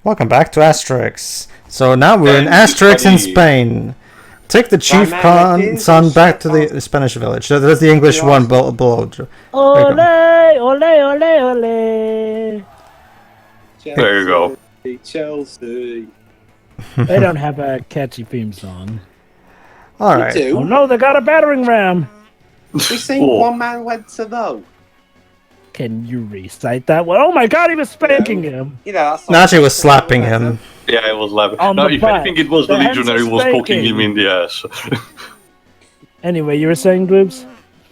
Welcome back to Asterix. So now we're in Asterix in Spain. Take the chief son back to the Spanish village. So there's the English one below. Ole, ole, ole, ole. There you go. Chelsea. They don't have a catchy theme song. All right. Oh no, they got a battering ram. We sing One Man Went to Vote. Can you recite that one? Oh my god, he was spanking him. You know, that's No, she was slapping him. Yeah, it was laughing. On No, the if butt. anything, it was the The hands legionary are who was poking spanking. him in the ass. Anyway, you were saying, Gloops?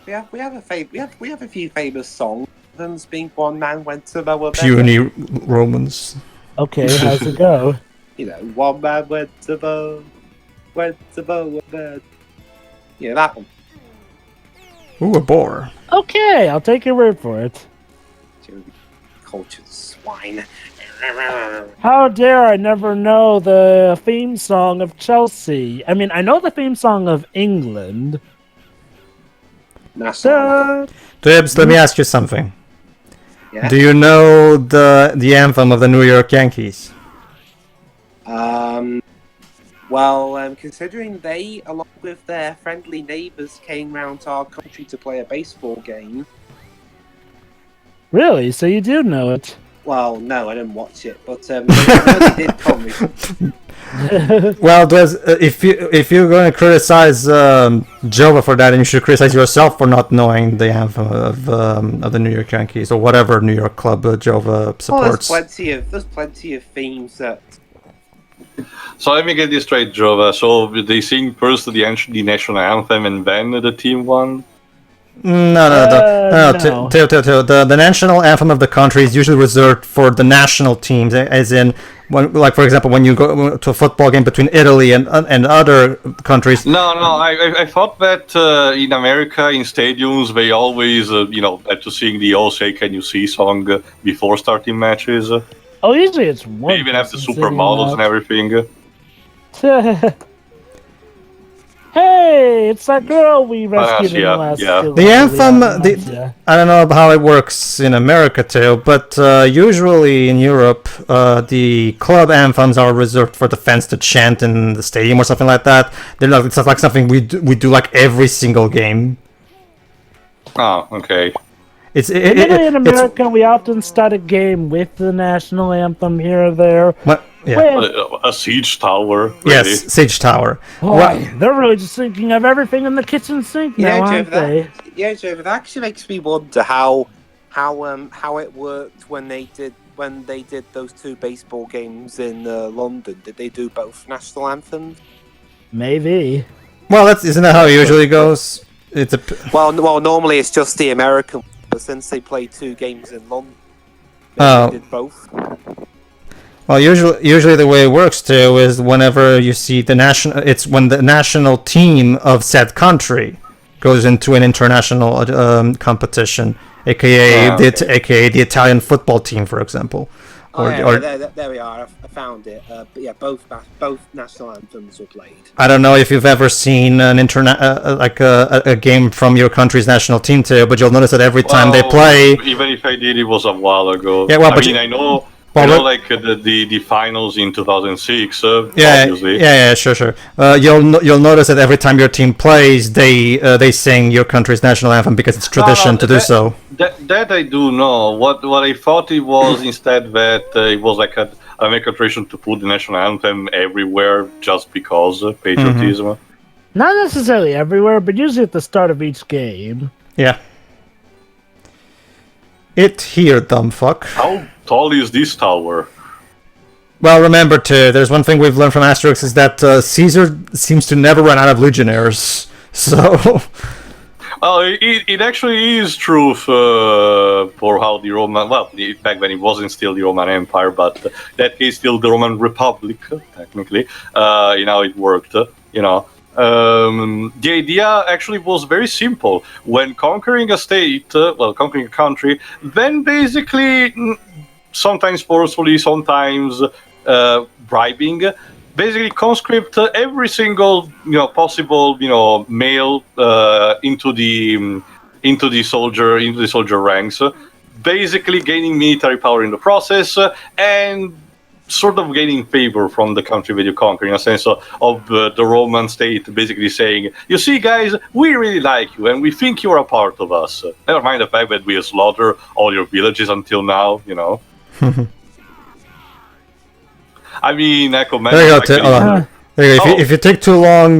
we have a few famous songs. There's been One Man Went to Vote. Puny Romans. Okay, how's it go? You know, One Man Went to Vote. Went to vote. Yeah, that one. Ooh, a boar. Okay, I'll take your word for it. Cultured swine. How dare I never know the theme song of Chelsea? I mean, I know the theme song of England. National. Dibs, let me ask you something. Yeah. Do you know the anthem of the New York Yankees? Well, considering they, along with their friendly neighbours, came round to our country to play a baseball game. Really? So you do know it? Well, no, I didn't watch it, but they did come. Well, if you're going to criticize Jova for that, then you should criticize yourself for not knowing the anthem of the New York Yankees or whatever New York club Jova supports. There's plenty of themes that. So let me get this straight, Jova. So they sing first the national anthem and then the team won? No. The national anthem of the country is usually reserved for the national teams, as in, like for example, when you go to a football game between Italy and other countries. No, I thought that in America, in stadiums, they always, had to sing the "Oh Say Can You See" song before starting matches. Oh, usually it's one. They even have the supermodels and everything. Hey, it's that girl we rescued in the last yeah. The anthem, I don't know how it works in America too, but usually in Europe, the club anthems are reserved for the fans to chant in the stadium or something like that. It's not like something we do like every single game. Oh, okay. In America, we often start a game with the national anthem here or there. What? Yeah. A siege tower. Really. Yes, Siege Tower. They're really just thinking of everything in the kitchen sink now, aren't they? Yeah, Joe, that actually makes me wonder how it worked when they did those two baseball games in London. Did they do both national anthems? Maybe. Well, isn't that how it usually goes? Well, normally it's just the American, but since they played two games in London, they did both. Well, usually the way it works too is whenever you see it's when the national team of said country goes into an international competition, aka the Italian football team, for example. There we are. I found it. But yeah, both national anthems were played. I don't know if you've ever seen an a game from your country's national team too, but you'll notice that every time they play. Even if I did, it was a while ago. Yeah, well, I know. Like the finals in 2006. Obviously. Yeah, sure. You'll notice that every time your team plays, they sing your country's national anthem because it's tradition to do so. That I do know. What I thought it was instead that it was like a American tradition to put the national anthem everywhere just because patriotism. Mm-hmm. Not necessarily everywhere, but usually at the start of each game. Yeah. It here, dumb fuck. How tall is this tower? Well, remember too, there's one thing we've learned from Asterix is that Caesar seems to never run out of legionnaires. So. Well, it actually is true for how the Roman, back when it wasn't still the Roman Empire, but in that case still the Roman Republic, technically, how it worked, The idea actually was very simple. When conquering a state, conquering a country, then basically, sometimes forcefully, sometimes bribing, basically conscript every single possible male into the soldier ranks, basically gaining military power in the process and sort of gaining favor from the country that you conquer, in a sense of the Roman state basically saying, you see, guys, we really like you, and we think you're a part of us. Never mind the fact that we slaughter all your villages until now, you know. I mean, I commend... There you go, there you go. If you take too long,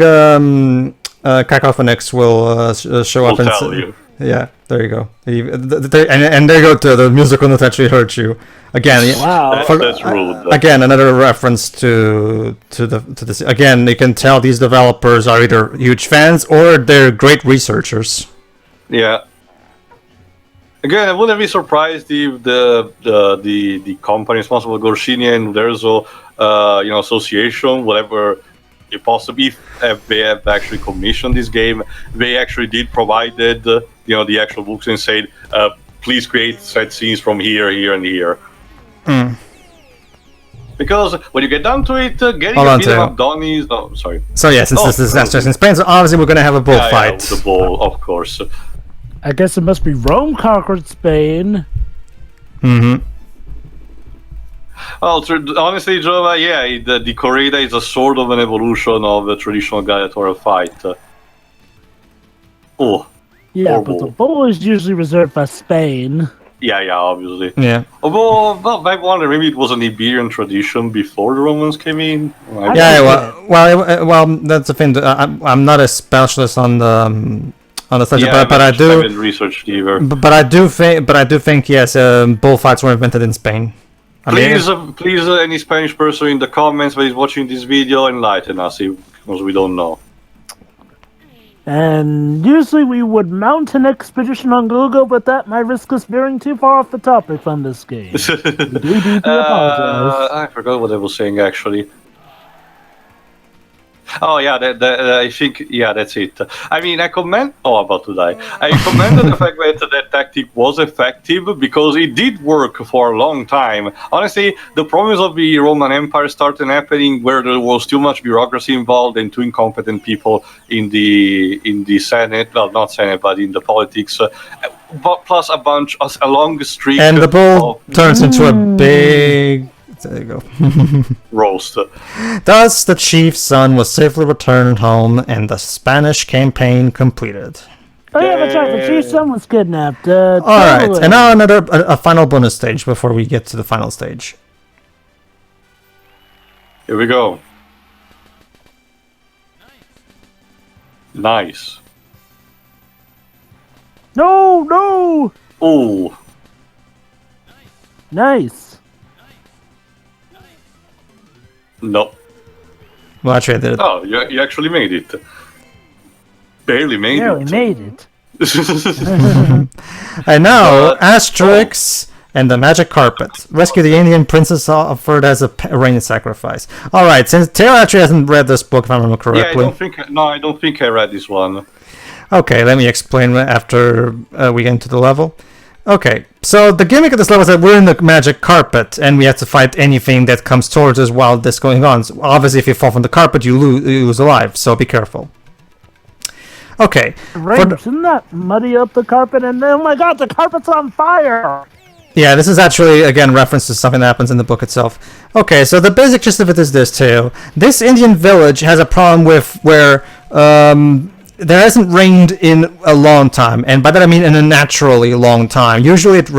Cacophonix will show up We'll and tell you. Yeah, there you go. And there you go, to the musical note actually hurt you. Again, Wow. That's rude. Again, another reference to this. Again, you can tell these developers are either huge fans or they're great researchers. Yeah. Again, I wouldn't be surprised if the company responsible, Gorshini and Uderzo, association, whatever, if they have actually commissioned this game, they actually did provided the actual books and said, please create set scenes from here, here, and here. Because when you get down to it, getting a bit of Donnies... No, sorry. So yeah, since this is Asterix in Spain, so obviously we're going to have a bullfight. Yeah, the bull, of course. I guess it must be Rome conquered Spain. Mm-hmm. Well, honestly, Jova, the corrida is a sort of an evolution of the traditional gladiatorial fight. Yeah, but the bull is usually reserved for Spain. Yeah, obviously. Yeah. Although, I wonder, maybe it was an Iberian tradition before the Romans came in. Well, that's the thing. I'm not a specialist on the subject, but I do. I haven't researched either. But I do think yes, bullfights were invented in Spain. Please, any Spanish person in the comments that is watching this video, enlighten us, because we don't know. And usually we would mount an expedition on Google, but that might risk us veering too far off the topic from this game. We do apologize. I forgot what I was saying, actually. Oh yeah, I think that's it. I mean, I commend the fact that that tactic was effective because it did work for a long time. Honestly, the problems of the Roman Empire started happening where there was too much bureaucracy involved and too incompetent people in the Senate. Well, not Senate, but in the politics. But plus a long streak. And the bull turns into a big. There you go. Roast. Thus, the chief's son was safely returned home, and the Spanish campaign completed. Oh yeah, that's right. The chief's son was kidnapped. All right, and now a final bonus stage before we get to the final stage. Here we go. Nice. No. Oh. Nice. No. Well, actually, I did it. Oh, you actually made it. Barely made it. Barely made it. And now, Asterix and the Magic Carpet. Rescue the Indian princess offered as a rain sacrifice. Alright, since Teo actually hasn't read this book, if I remember correctly. I don't think I read this one. Okay, let me explain after we get into the level. Okay, so the gimmick of this level is that we're in the magic carpet, and we have to fight anything that comes towards us while this is going on. So obviously, if you fall from the carpet, you lose alive, so be careful. Okay. Shouldn't that muddy up the carpet? And oh my god, the carpet's on fire! Yeah, this is actually, again, reference to something that happens in the book itself. Okay, so the basic gist of it is this, too. This Indian village has a problem with where... there hasn't rained in a long time, and by that I mean in a naturally long time. Usually it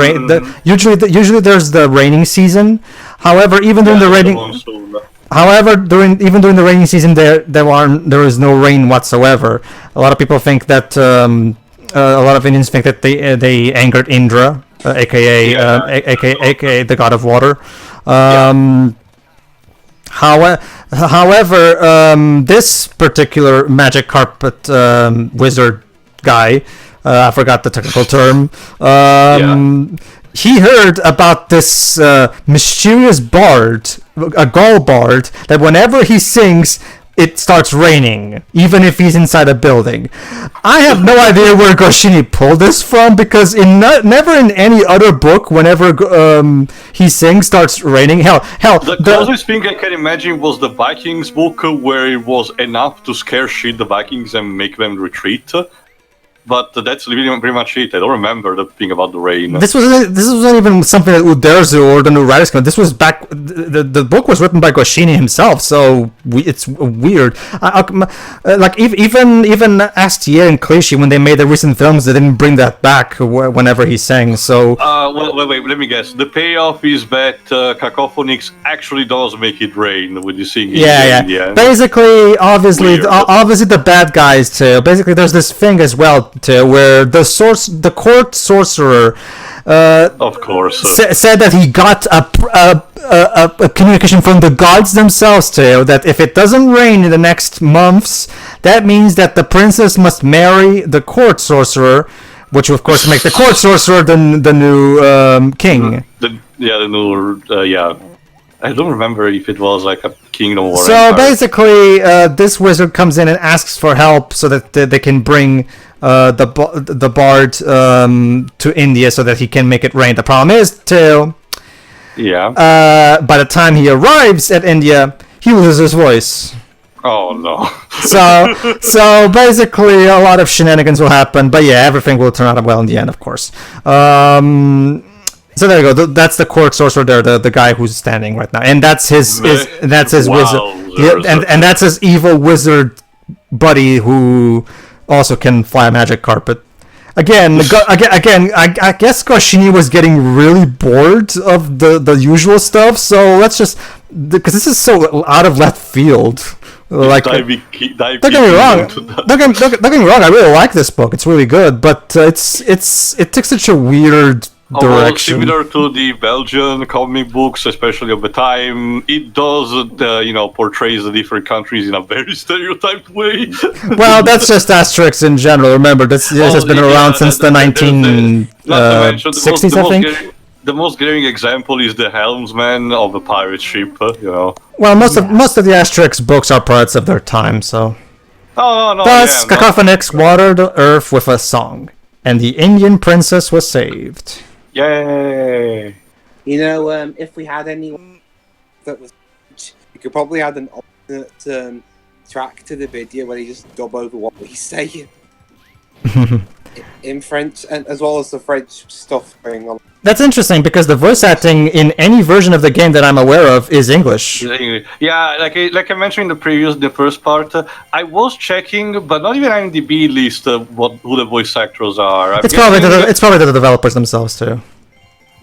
usually there's the raining season. However, even during the raining, during the raining season, there is no rain whatsoever. A lot of people think that a lot of Indians think that they angered Indra, aka the god of water. However, this particular magic carpet wizard guy, I forgot the technical term, he heard about this mysterious bard, a Gaul bard, that whenever he sings, it starts raining, even if he's inside a building. I have no idea where Goscinny pulled this from, because never in any other book, whenever he sings, starts raining. Hell. The closest thing I can imagine was the Vikings book, where it was enough to scare shit the Vikings and make them retreat. but that's pretty much it. I don't remember the thing about the rain. This wasn't even something that Uderzo or the new writers came. This was back. The book was written by Goscinny himself, so it's weird. Like even Astier and Clichy, when they made the recent films, they didn't bring that back whenever he sang. So wait, let me guess. The payoff is that Cacophonix actually does make it rain with the singing. Yeah. Basically, obviously the bad guys too. Basically, there's this thing as well too, where the court sorcerer, of course, said that he got a communication from the gods themselves too, that if it doesn't rain in the next months, that means that the princess must marry the court sorcerer, which of course makes the court sorcerer the new king. The new I don't remember if it was like a kingdom or. So empire. basically, this wizard comes in and asks for help so that they can bring the bard to India so that he can make it rain. The problem is too. Yeah. By the time he arrives at India, he loses his voice. Oh no. So basically, a lot of shenanigans will happen, but yeah, everything will turn out well in the end, of course. So there you go. That's the court sorcerer there, the guy who's standing right now, and that's his wizard, and that's his evil wizard buddy who also can fly a magic carpet. Again, I guess Goscinny was getting really bored of the usual stuff, so let's just, because this is so out of left field. Like, don't get me wrong. Don't get me wrong. I really like this book. It's really good, but it takes such a weird direction. Similar to the Belgian comic books, especially of the time, it does, portrays the different countries in a very stereotyped way. Well, that's just Asterix in general. Remember, this has been around since the 1960s, I think. The most glaring example is the helmsman of a pirate ship. Well, most of the Asterix books are products of their time, so. No. Thus, Cacophonix watered the earth with a song, and the Indian princess was saved. Yay! If we had anyone that was, we could probably add an alternate track to the video where he just dub over what we say in French, and as well as the French stuff going on. That's interesting because the voice acting in any version of the game that I'm aware of is English. Yeah, like I mentioned in the first part, I was checking, but not even IMDb list who the voice actors are. It's probably the developers themselves too.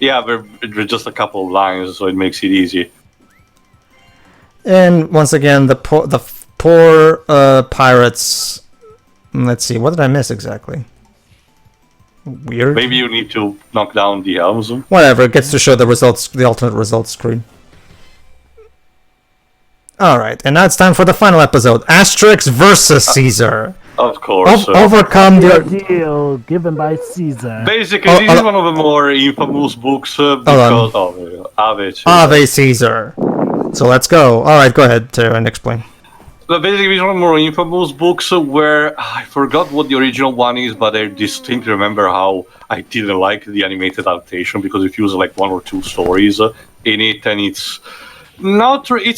Yeah, they're just a couple of lines, so it makes it easy. And once again, the poor pirates. Let's see, what did I miss exactly? Weird. Maybe you need to knock down the helms. Whatever, it gets to show the results, the alternate results screen. Alright, and now it's time for the final episode. Asterix versus Caesar. Of course. Overcome the deal given by Caesar. Basically, this is one of the more infamous books because Ave Caesar. So let's go. Alright, go ahead, and explain. So basically, it's one of the more infamous books where I forgot what the original one is, but I distinctly remember how I didn't like the animated adaptation because it used like one or two stories in it, and it's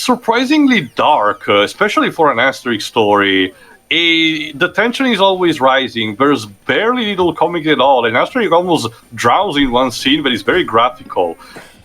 surprisingly dark, especially for an Asterix story. The tension is always rising. There's barely little comic at all, and Asterix almost drowns in one scene, but it's very graphical.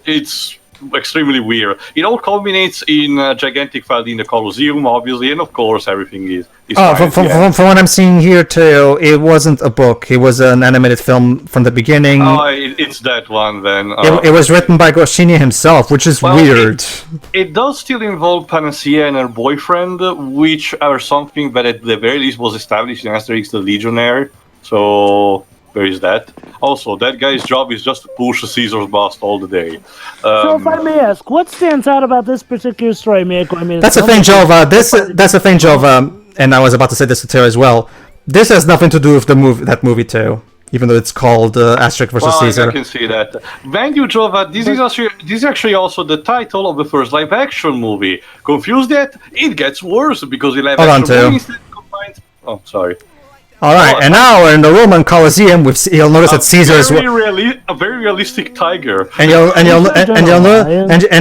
It's extremely weird. It all culminates in a gigantic fight in the Colosseum, obviously, and of course everything is fine. From what I'm seeing here too, it wasn't a book. It was an animated film from the beginning. It's that one then. It was written by Goscinny himself, which is weird. It does still involve Panacea and her boyfriend, which are something that at the very least was established in Asterix the Legionnaire. So there is that. Also, that guy's job is just to push Caesar's bust all the day. So if I may ask, what stands out about this particular story, Miko? That's the thing, Jova. That's the thing, Jova. And I was about to say this to Tara as well. This has nothing to do with that movie too, even though it's called Asterix versus Caesar. I can see that. Thank you, Jova. This is actually also the title of the first live-action movie. Confused yet? It gets worse because the live-action movie instead combines. Oh, sorry. All right, and now we're in the Roman Colosseum. You'll notice that Caesar is a very realistic tiger. and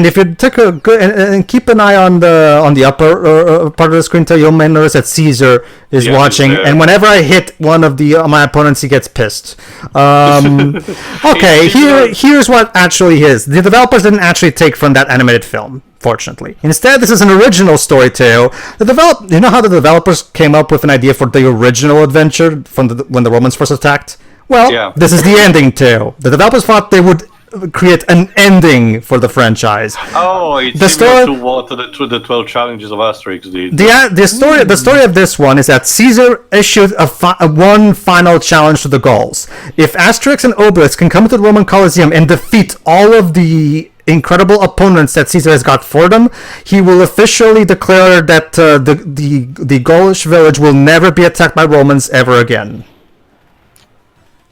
if you take a good and keep an eye on the upper part of the screen, you may notice that Caesar is watching, and whenever I hit one of my opponents, he gets pissed. Okay, here's what actually is. The developers didn't actually take from that animated film, fortunately. Instead, this is an original story tale. You know how the developers came up with an idea for the original adventure from when the Romans first attacked? Well, This is the ending tale. The developers thought they would create an ending for the franchise. Oh, it's similar to the 12 challenges of Asterix did. The story of this one is that Caesar issued one final challenge to the Gauls. If Asterix and Obelix can come to the Roman Colosseum and defeat all of the incredible opponents that Caesar has got for them, he will officially declare that the Gaulish village will never be attacked by Romans ever again.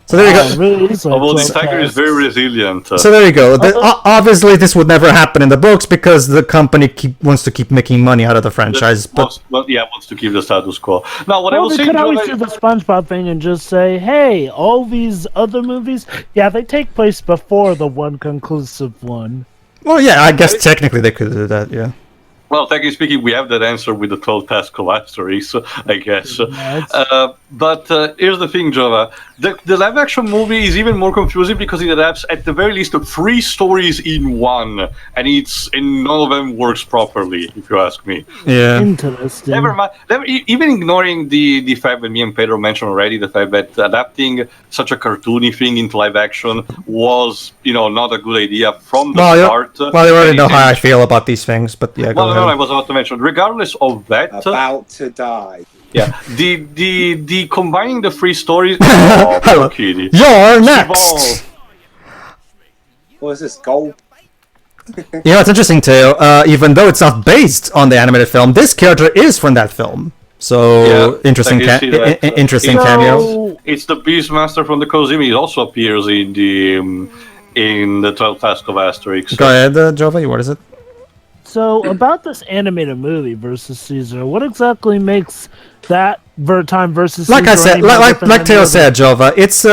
So there you go. Really Although the tiger is very resilient. So there you go. Obviously, this would never happen in the books because the company wants to keep making money out of the franchise. Wants to keep the status quo. Now, what I will they say, could always do the SpongeBob thing and just say, "Hey, all these other movies, they take place before the one conclusive one." Well, yeah, I guess technically they could do that. Yeah. Well, technically speaking, we have that answer with the 12 Pascal Asterix, I guess. But here's the thing, Jova. The live-action movie is even more confusing because it adapts, at the very least, 3 stories in one, and none of them works properly, if you ask me. Yeah. Interesting. Never mind. Even ignoring the fact that me and Pedro mentioned already, the fact that adapting such a cartoony thing into live action was, not a good idea from the start. You already know how I feel about these things, but yeah, go ahead. I was about to mention. Regardless of that, about to die. Yeah, the combining the 3 stories. Oh, kitty. You're next. What is this, gold? It's interesting too. Even though it's not based on the animated film, this character is from that film. So interesting cameo. It's the Beastmaster from the Colosseum. He also appears in the 12 Task of Asterix. Go ahead, Jova. What is it? So, about this animated movie versus Caesar, what exactly makes that time versus Caesar? Like I said, like Teo said, Jova, it's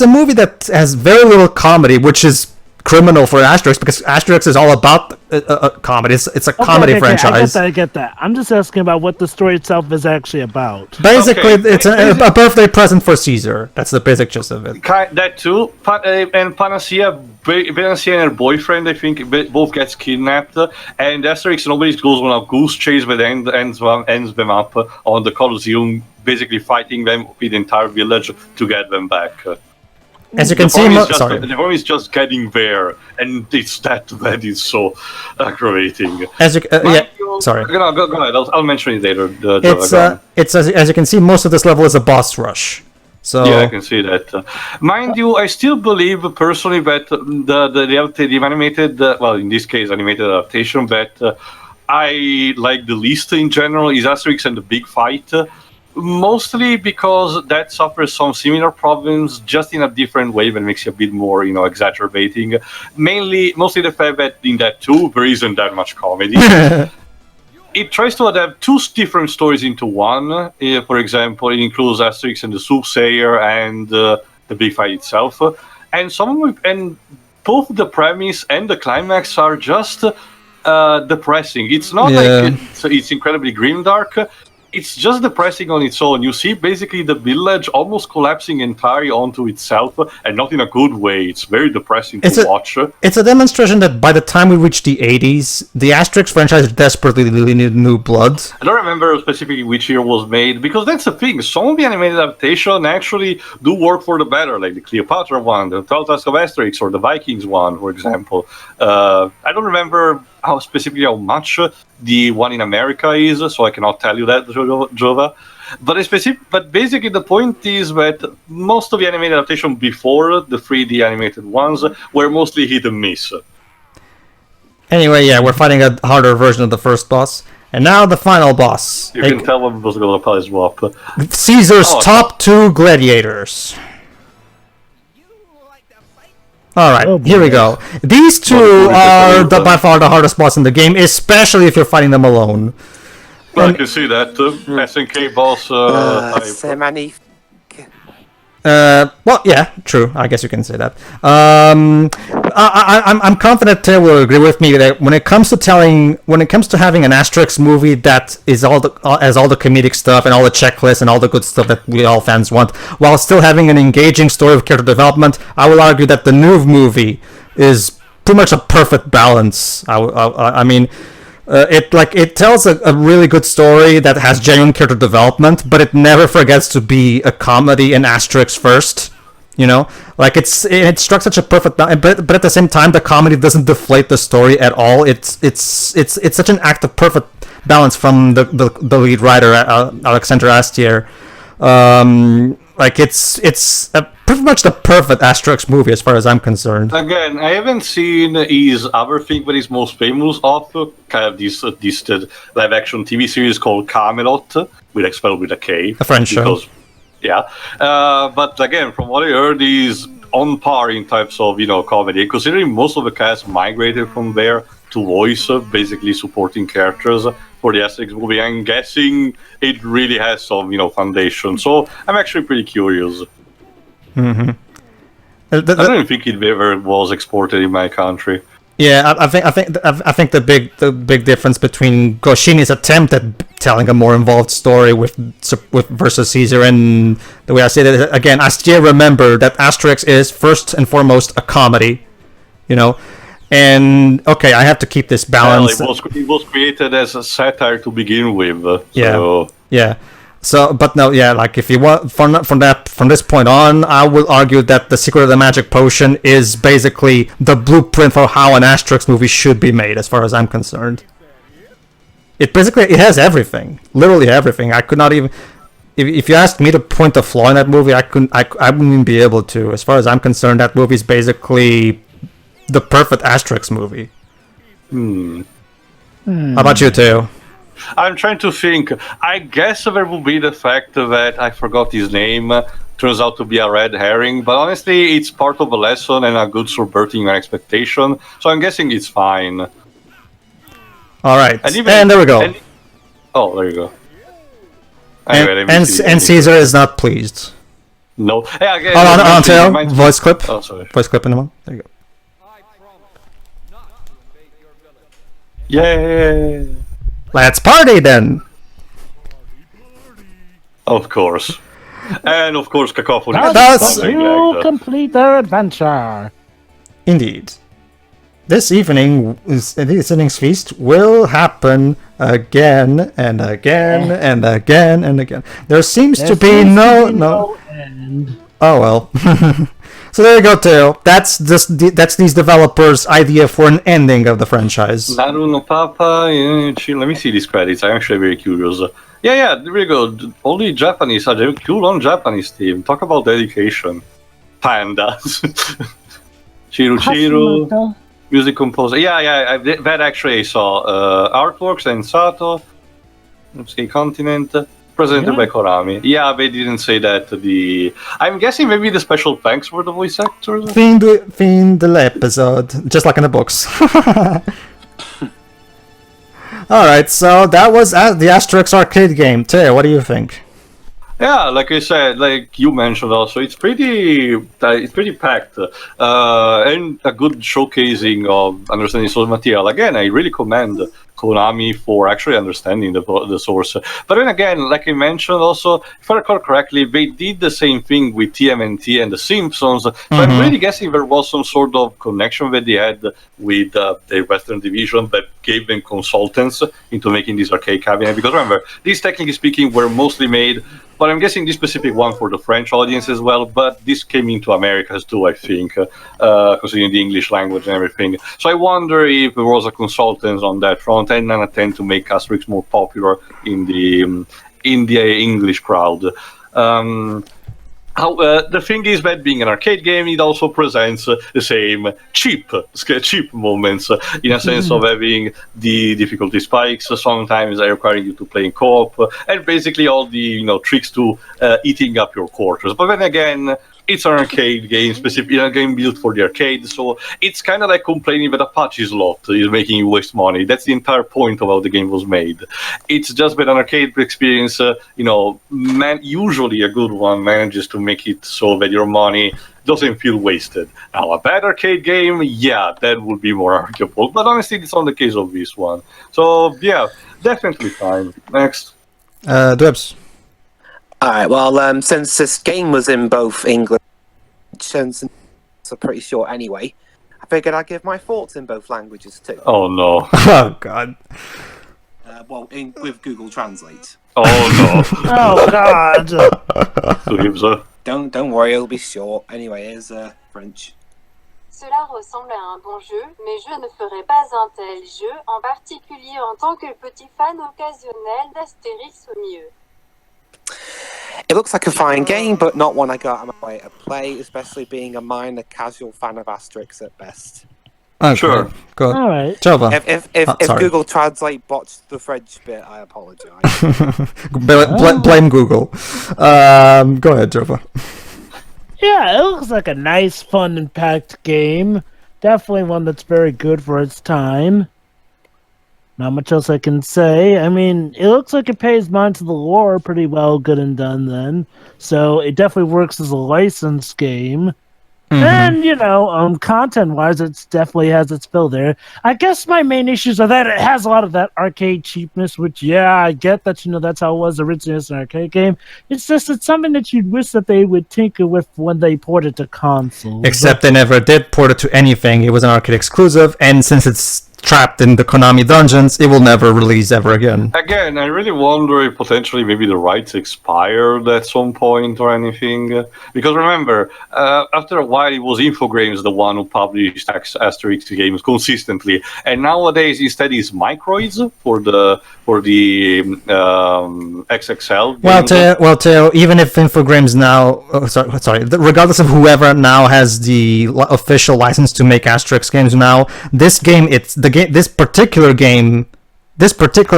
a movie that has very little comedy, which is criminal for Asterix because Asterix is all about comedy. It's a comedy franchise. I get that. I'm just asking about what the story itself is actually about. Basically, it's a birthday present for Caesar. That's the basic gist of it. That too. And Panacea and her boyfriend, I think, both gets kidnapped, and Asterix and Obelix goes on a goose chase that ends them up on the Colosseum, basically fighting them with the entire village to get them back. As you can see, the problem is just getting there, and it's that is so aggravating. Sorry. Go ahead. I'll mention it later. It's as you can see, most of this level is a boss rush. So yeah, I can see that. Mind you, I still believe personally that the animated, in this case, animated adaptation that I like the least in general is Asterix and the Big Fight. Mostly because that suffers some similar problems, just in a different way that makes you a bit more, exacerbating. Mostly the fact that in that too, there isn't that much comedy. It tries to adapt 2 different stories into one. For example, it includes Asterix and the Soothsayer and the Big Fight itself. And both the premise and the climax are just depressing. It's not like it's incredibly grimdark. It's just depressing on its own. You see basically the village almost collapsing entirely onto itself, and not in a good way. It's very depressing to watch. It's a demonstration that by the time we reach the 80s, the Asterix franchise desperately needed new blood. I don't remember specifically which year was made, because that's the thing. Some of the animated adaptation actually do work for the better, like the Cleopatra one, the 12 Tasks of Asterix, or the Vikings one, for example. I don't remember how much the one in America is, so I cannot tell you that, Jova. But basically the point is that most of the animated adaptation before the 3D animated ones were mostly hit and miss. Anyway, we're fighting a harder version of the first boss. And now the final boss. You can tell when was going to play swap. Caesar's top 2 gladiators. Alright, here we go. These 2 are by far the hardest boss in the game, especially if you're fighting them alone. Well, I can see that. SNK boss type. So many Well, yeah, true. I guess you can say that. I'm confident Taylor will agree with me that when it comes to having an Asterix movie that is has all the comedic stuff and all the checklists and all the good stuff that we all fans want, while still having an engaging story of character development, I will argue that the new movie is pretty much a perfect balance. I mean. It tells a really good story that has genuine character development, but it never forgets to be a comedy and Asterix first. You know, like it struck such a perfect balance, but at the same time, the comedy doesn't deflate the story at all. It's such an act of perfect balance from the lead writer Alexander Astier. It's pretty much the perfect Asterix movie as far as I'm concerned. Again, I haven't seen his other thing, but he's most famous of kind of this live action TV series called Camelot, spelled with a K. A French show. Yeah, but again, from what I heard, he's on par in types of comedy. Considering most of the cast migrated from there to voice basically supporting characters for the Asterix movie, I'm guessing it really has some foundation. So I'm actually pretty curious. Mm-hmm. I don't think it ever was exported in my country. Yeah, I think the big difference between Goscinny's attempt at telling a more involved story with versus Caesar, and the way I say that again, Astier remembered that Asterix is first and foremost a comedy, and okay, I have to keep this balance. Well, it was created as a satire to begin with. Yeah. So, but no, yeah, like if you want from this point on, I will argue that The Secret of the Magic Potion is basically the blueprint for how an Asterix movie should be made, as far as I'm concerned. It has everything, literally everything. I could not even, if you asked me to point a flaw in that movie, I wouldn't even be able to. As far as I'm concerned, that movie is basically the perfect Asterix movie. How about you, Theo? I'm trying to think. I guess there will be the fact that I forgot his name. Turns out to be a red herring, but honestly, it's part of a lesson and a good subverting your expectation. So I'm guessing it's fine. All right, and there we go. There you go. Anyway, and Caesar is not pleased. No. Hey, on Theo, voice clip. Oh, sorry. Voice clip in a moment. There you go. Yay! Let's party then! Of course. And of course, Cacophony. That's to complete their adventure. Indeed. This evening's feast will happen again and again and again and again. There seems to be no end. Oh well. So there you go, Theo. That's these developers' idea for an ending of the franchise. Naruno Papa. Let me see these credits. I'm actually very curious. Yeah, really good. Only Japanese. A cool on Japanese team. Talk about dedication. Pandas. Chiru. Music composer. Yeah. That actually I saw. Artworks and Sato. Let's see, Continent. Presented by Konami. Yeah, they didn't say that. I'm guessing maybe the special thanks for the voice actors. Fin the episode, just like in the books. All right, so that was the Asterix arcade game. Teo, what do you think? Yeah, like I said, like you mentioned also, it's pretty packed and a good showcasing of understanding source material. Again, I really commend Konami for actually understanding the source. But then again, like I mentioned also, if I recall correctly, they did the same thing with TMNT and The Simpsons. So I'm really guessing there was some sort of connection that they had with the Western Division that gave them consultants into making this arcade cabinet. Because remember, these technically speaking were mostly made, but I'm guessing this specific one for the French audience as well, but this came into Americas too, I think, considering the English language and everything. So I wonder if there was a consultant on that front and an attempt to make Asterix more popular in the English crowd. The thing is that being an arcade game, it also presents the same cheap moments in a sense of having the difficulty spikes, sometimes requiring you to play in co-op, and basically all the tricks to eating up your quarters. But then again, it's an arcade game, specifically a game built for the arcade. So it's kind of like complaining that a patchy slot is making you waste money. That's the entire point of how the game was made. It's just that an arcade experience, usually a good one manages to make it so that your money doesn't feel wasted. Now, a bad arcade game, yeah, that would be more arguable. But honestly, it's not the case of this one. So, yeah, definitely fine. Next. Dwebs. Alright, well, since this game was in both English and so pretty short anyway, I figured I'd give my thoughts in both languages too. Oh, no. Oh, God. With Google Translate. Oh, no. Oh God! Don't worry, it'll be short. Anyway, here's French. Cela ressemble à un bon jeu, mais je ne ferai pas un tel jeu, en particulier en tant que petit fan occasionnel d'Astérix au mieux. It looks like a fine game, but not one I got on my way to play, especially being a minor casual fan of Asterix at best. Okay. Sure. Go. All right. Jova. If Sorry. Google Translate botched the French bit, I apologize. Blame Google. Go ahead, Jova. Yeah, it looks like a nice, fun, and packed game. Definitely one that's very good for its time. Not much else I can say. I mean, it looks like it pays mind to the lore pretty well, good and done then. So it definitely works as a licensed game. And, content-wise, it definitely has its fill there. I guess my main issues are that it has a lot of that arcade cheapness, which, yeah, I get that, that's how it was originally as an arcade game. It's just, it's something that you'd wish that they would tinker with when they port it to consoles. Except they never did port it to anything. It was an arcade exclusive, and since it's trapped in the Konami dungeons, it will never release ever again. Again, I really wonder if potentially maybe the rights expired at some point or anything. Because remember, after a while it was Infogrames the one who published Asterix games consistently, and nowadays instead it's Microids for the XXL. Well, Teo, even if Infogrames now, regardless of whoever now has the official license to make Asterix games now, this game, this particular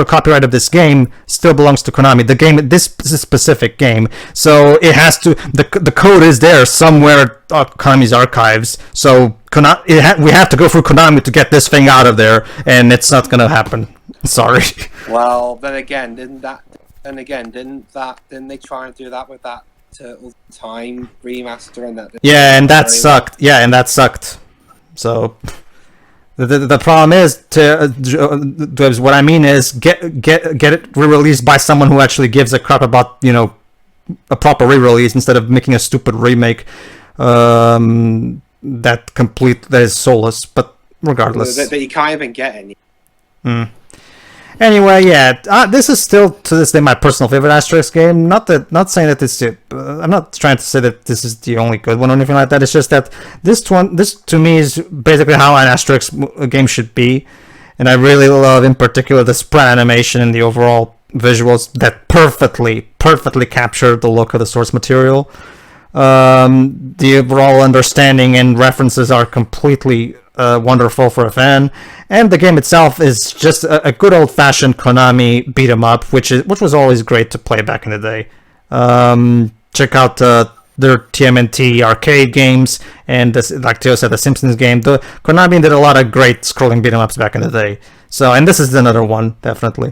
copyright of this game still belongs to Konami. This specific game, so it has to. The code is there somewhere at Konami's archives. So we have to go through Konami to get this thing out of there, and it's not gonna happen. Sorry. Well, then again, didn't they try and do that with that Turtles Time remaster and that? Yeah, and that sucked. Yeah, and that sucked. So. The problem is, what I mean is, get it re-released by someone who actually gives a crap about, a proper re-release instead of making a stupid remake that is soulless. But regardless, that you can't even get any. Anyway, yeah, this is still to this day my personal favorite Asterix game. Not saying that it's. I'm not trying to say that this is the only good one or anything like that. It's just that this to me is basically how an Asterix game should be, and I really love, in particular, the spread animation and the overall visuals that perfectly capture the look of the source material. The overall understanding and references are completely wonderful for a fan, and the game itself is just a good old-fashioned Konami beat 'em up, which was always great to play back in the day. Check out their TMNT arcade games, and like Teo said, the Simpsons game. Konami did a lot of great scrolling beat 'em ups back in the day. So, and this is another one, definitely.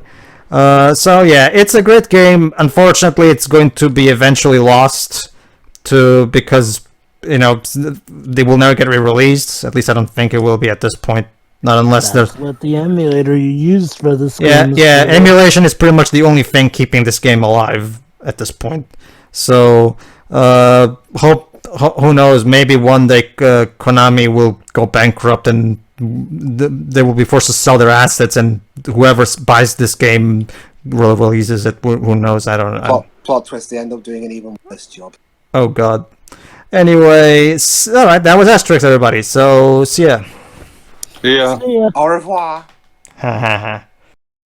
So yeah, it's a great game. Unfortunately, it's going to be eventually lost because they will never get re-released. At least I don't think it will be at this point. Not unless That's what the emulator you used for this game. Yeah, emulation is pretty much the only thing keeping this game alive at this point. So, who knows? Maybe one day Konami will go bankrupt and they will be forced to sell their assets, and whoever buys this game releases it. Who knows? I don't know. Plot twist: they end up doing an even worse job. Oh God. Anyway, all right, that was Asterix, everybody. So, see ya. Yeah. Yeah. Au revoir. Ha ha ha.